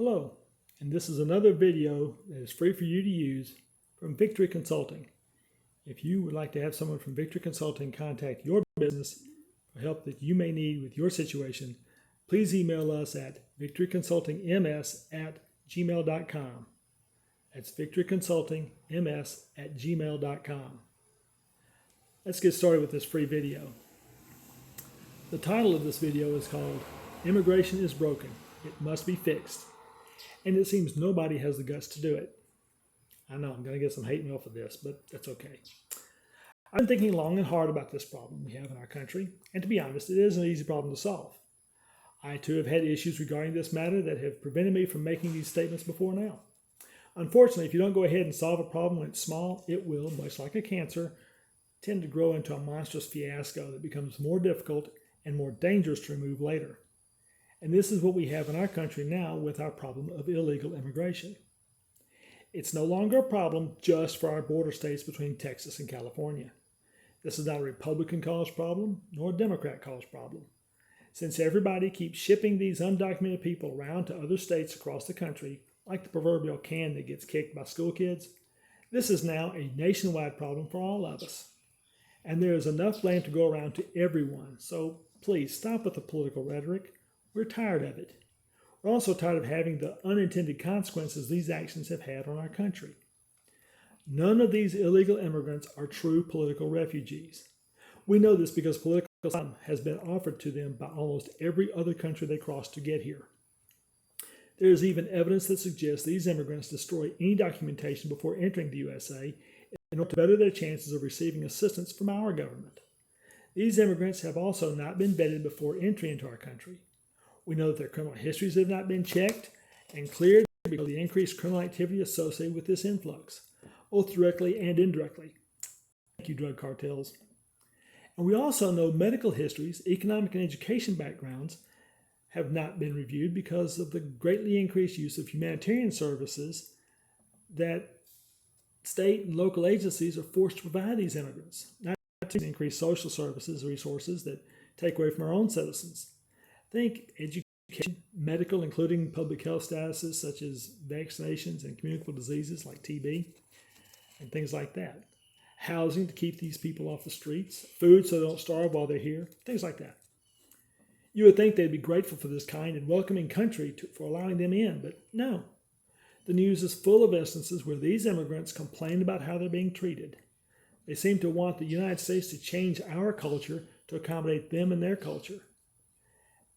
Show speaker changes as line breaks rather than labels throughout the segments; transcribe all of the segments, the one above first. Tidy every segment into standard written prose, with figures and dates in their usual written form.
Hello, and this is another video that is free for you to use from Victory Consulting. If you would like to have someone from Victory Consulting contact your business for help that you may need with your situation, please email us at victoryconsultingms@gmail.com. That's victoryconsultingms@gmail.com. Let's get started with this free video. The title of this video is called Immigration is Broken. It Must Be Fixed. And it seems nobody has the guts to do it. I know I'm going to get some hate mail for this, but that's okay. I've been thinking long and hard about this problem we have in our country, and to be honest, it is an easy problem to solve. I too have had issues regarding this matter that have prevented me from making these statements before now. Unfortunately, if you don't go ahead and solve a problem when it's small, it will, much like a cancer, tend to grow into a monstrous fiasco that becomes more difficult and more dangerous to remove later. And this is what we have in our country now with our problem of illegal immigration. It's no longer a problem just for our border states between Texas and California. This is not a Republican-caused problem, nor a Democrat-caused problem. Since everybody keeps shipping these undocumented people around to other states across the country, like the proverbial can that gets kicked by school kids, this is now a nationwide problem for all of us. And there is enough blame to go around to everyone, so please stop with the political rhetoric. We're tired of it. We're also tired of having the unintended consequences these actions have had on our country. None of these illegal immigrants are true political refugees. We know this because political asylum has been offered to them by almost every other country they cross to get here. There is even evidence that suggests these immigrants destroy any documentation before entering the USA in order to better their chances of receiving assistance from our government. These immigrants have also not been vetted before entry into our country. We know that their criminal histories have not been checked and cleared because of the increased criminal activity associated with this influx, both directly and indirectly. Thank you, drug cartels. And we also know medical histories, economic and education backgrounds have not been reviewed because of the greatly increased use of humanitarian services that state and local agencies are forced to provide these immigrants, not to increase social services resources that take away from our own citizens. Think education, medical, including public health statuses such as vaccinations and communicable diseases like TB and things like that. Housing to keep these people off the streets, food so they don't starve while they're here, things like that. You would think they'd be grateful for this kind and welcoming country for allowing them in, but no. The news is full of instances where these immigrants complain about how they're being treated. They seem to want the United States to change our culture to accommodate them and their culture.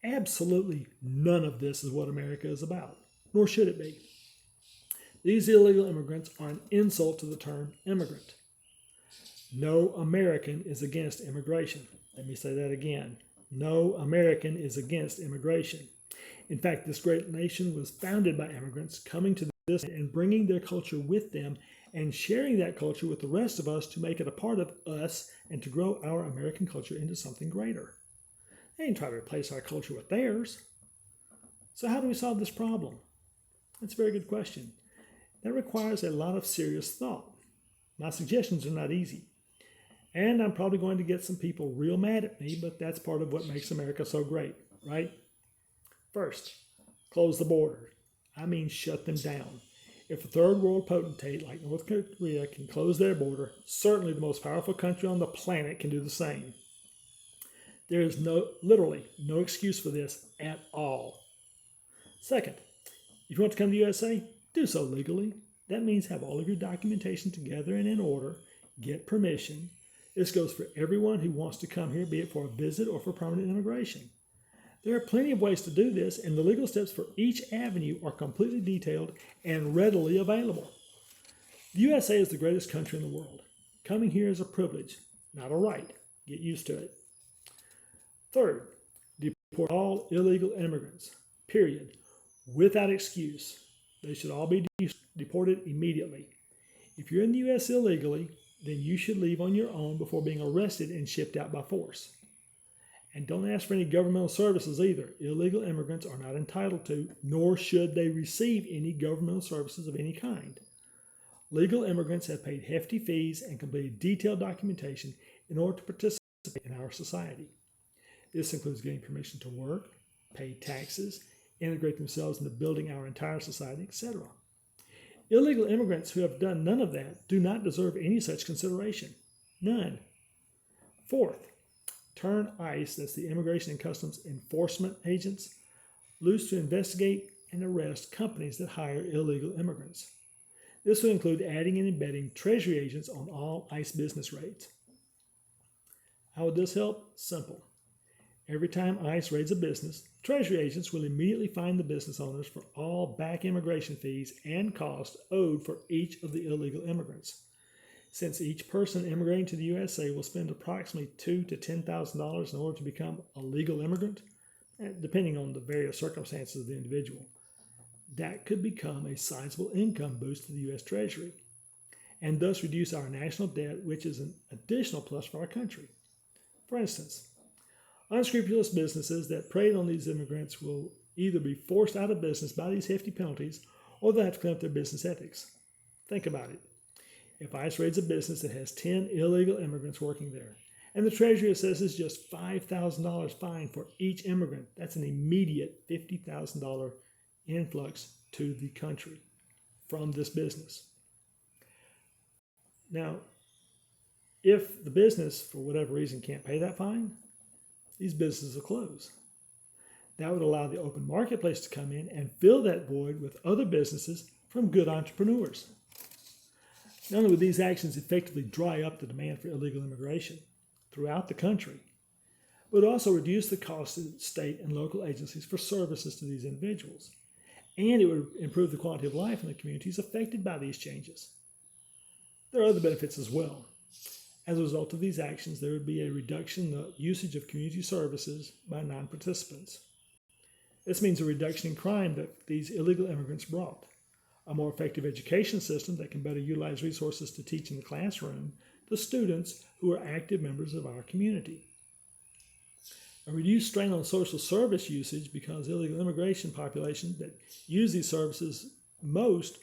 Absolutely none of this is what America is about, nor should it be. These illegal immigrants are an insult to the term immigrant. No American is against immigration. Let me say that again. No American is against immigration. In fact, this great nation was founded by immigrants coming to this and bringing their culture with them and sharing that culture with the rest of us to make it a part of us and to grow our American culture into something greater. They didn't try to replace our culture with theirs. So how do we solve this problem? That's a very good question. That requires a lot of serious thought. My suggestions are not easy. And I'm probably going to get some people real mad at me, but that's part of what makes America so great, right? First, close the border. I mean, shut them down. If a third world potentate like North Korea can close their border, certainly the most powerful country on the planet can do the same. There is literally no excuse for this at all. Second, if you want to come to the USA, do so legally. That means have all of your documentation together and in order, get permission. This goes for everyone who wants to come here, be it for a visit or for permanent immigration. There are plenty of ways to do this, and the legal steps for each avenue are completely detailed and readily available. The USA is the greatest country in the world. Coming here is a privilege, not a right. Get used to it. Third, deport all illegal immigrants, period, without excuse. They should all be deported immediately. If you're in the U.S. illegally, then you should leave on your own before being arrested and shipped out by force. And don't ask for any governmental services either. Illegal immigrants are not entitled to, nor should they receive any governmental services of any kind. Legal immigrants have paid hefty fees and completed detailed documentation in order to participate in our society. This includes getting permission to work, pay taxes, integrate themselves into building our entire society, etc. Illegal immigrants who have done none of that do not deserve any such consideration. None. Fourth, turn ICE, that's the Immigration and Customs Enforcement agents, loose to investigate and arrest companies that hire illegal immigrants. This would include adding and embedding Treasury agents on all ICE business raids. How would this help? Simple. Every time ICE raids a business, Treasury agents will immediately fine the business owners for all back immigration fees and costs owed for each of the illegal immigrants. Since each person immigrating to the USA will spend approximately $2,000 to $10,000 in order to become a legal immigrant, depending on the various circumstances of the individual, that could become a sizable income boost to the U.S. Treasury, and thus reduce our national debt, which is an additional plus for our country. For instance, unscrupulous businesses that prey on these immigrants will either be forced out of business by these hefty penalties, or they'll have to clean up their business ethics. Think about it. If ICE raids a business that has 10 illegal immigrants working there, and the Treasury assesses just $5,000 fine for each immigrant, that's an immediate $50,000 influx to the country from this business. Now, if the business, for whatever reason, can't pay that fine, these businesses will close. That would allow the open marketplace to come in and fill that void with other businesses from good entrepreneurs. Not only would these actions effectively dry up the demand for illegal immigration throughout the country, but also reduce the cost to state and local agencies for services to these individuals. And it would improve the quality of life in the communities affected by these changes. There are other benefits as well. As a result of these actions, there would be a reduction in the usage of community services by non-participants. This means a reduction in crime that these illegal immigrants brought, a more effective education system that can better utilize resources to teach in the classroom to students who are active members of our community. A reduced strain on social service usage because illegal immigration populations that use these services most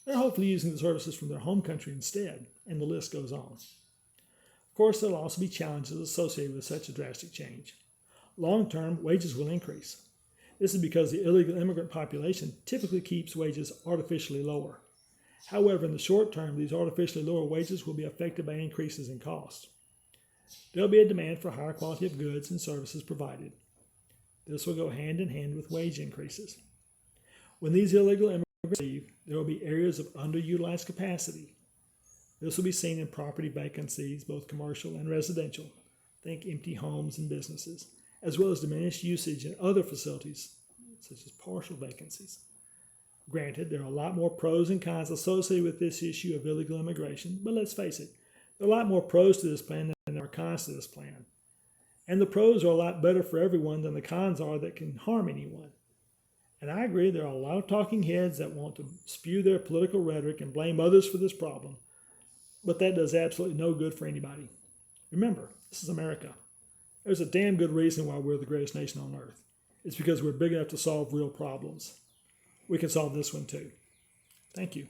are hopefully using the services from their home country instead, and the list goes on. Of course, there will also be challenges associated with such a drastic change. Long-term, wages will increase. This is because the illegal immigrant population typically keeps wages artificially lower. However, in the short term, these artificially lower wages will be affected by increases in cost. There will be a demand for higher quality of goods and services provided. This will go hand in hand with wage increases. When these illegal immigrants leave, there will be areas of underutilized capacity. This will be seen in property vacancies, both commercial and residential. Think empty homes and businesses, as well as diminished usage in other facilities, such as partial vacancies. Granted, there are a lot more pros and cons associated with this issue of illegal immigration, but let's face it, there are a lot more pros to this plan than there are cons to this plan. And the pros are a lot better for everyone than the cons are that can harm anyone. And I agree, there are a lot of talking heads that want to spew their political rhetoric and blame others for this problem, but that does absolutely no good for anybody. Remember, this is America. There's a damn good reason why we're the greatest nation on earth. It's because we're big enough to solve real problems. We can solve this one too. Thank you.